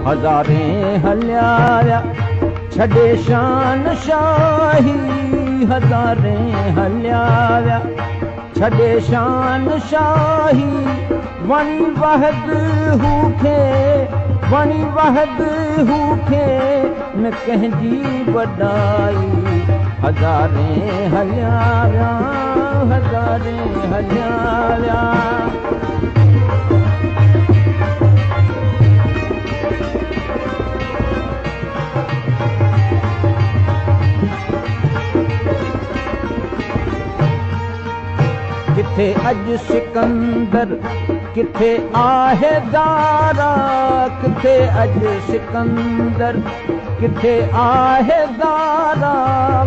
हज़ारें हलिया विया छॾे शान शाही हज़ारें हलिया विया छॾे शान शाही वणी वहद हू खे वणी वहद हू खे न कंहिंजी वॾाई हज़ारें हलिया विया हज़ारें हलिया विया किथे अॼु सिकंदर किथे आहे दारा किथे अॼु सिकंदर किथे आहे दारा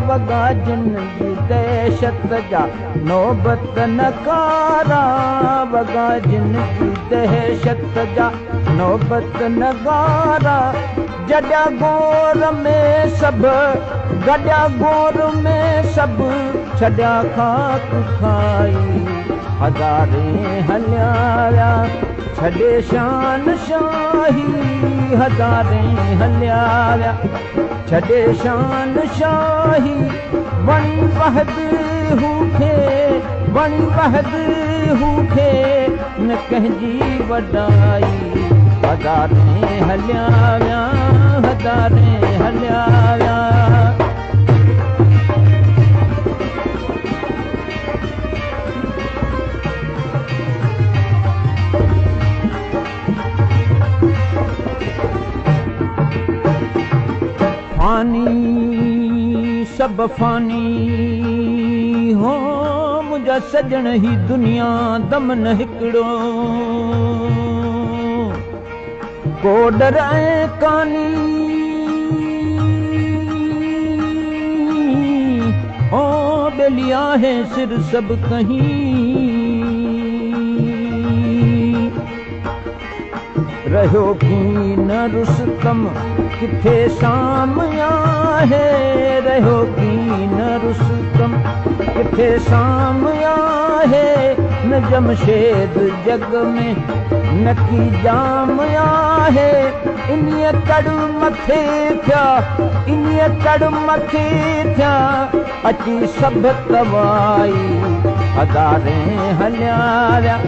वॻा जिन जी दहशत जा नौबत नकारा वॻा जिन जी दहशत जा नौबत नगारा जॾहिं गोर में सभु गॾिया गोर में सभु छॾिया खाक खाई हज़ारें हलिया विया छॾे शान शाही हज़ारें हलिया विया छॾे शान शाही वणी वहद हू खे वणी वहद हू खे न कंहिंजी वॾाई हज़ारें हलिया विया हज़ारें हलिया विया फानी सब फानी हो मुंहिंजा सजण ही दुनिया दमन हिकिड़ो को डर ऐं कानी ओ ॿेली आहे सिर सभु कहीं रहियो की न रुस्तम किथे शाम आहे रहियो की न रुस्तम किथे शाम आहे न जमशेद जग में न की जाम आहे इन्हीअ तड़ मथे थिया इन्हीअ तड़ मथे थिया अची सभु तवाई हज़ारें हलिया विया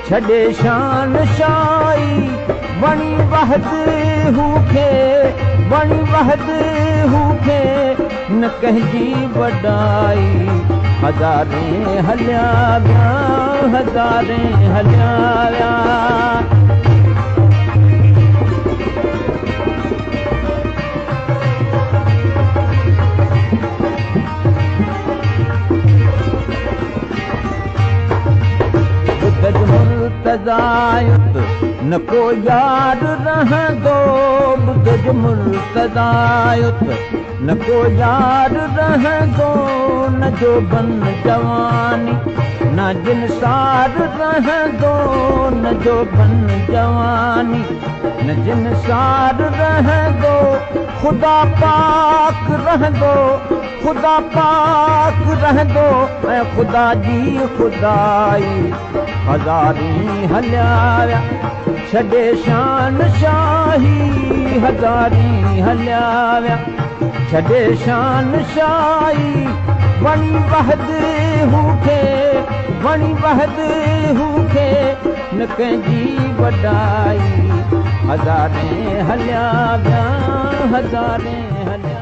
छॾे शान शाही वणी वहद हू खे वणी वहद हू खे न कंहिंजी वॾाई हज़ारें हलिया विया हज़ारें हलिया विया मुर्तज़ायुत न को यार रहंदो बुध जो मुर्तज़ायुत न को यार रहंदो न जो बन जवानी न जिन सार रहंदो न जो बन जवानी न जिन सार रहंदो ख़ुदा पाक रहंदो ख़ुदा पाक रहंदो ऐं ख़ुदा जी ख़ुदाई हज़ारें हलिया विया छॾे शान शाही हज़ारें हलिया विया छॾे शान शाही वणी वहद हू खे वणी वहद हू खे न कंहिंजी वॾाई हज़ारें हलिया विया हज़ारें हलिया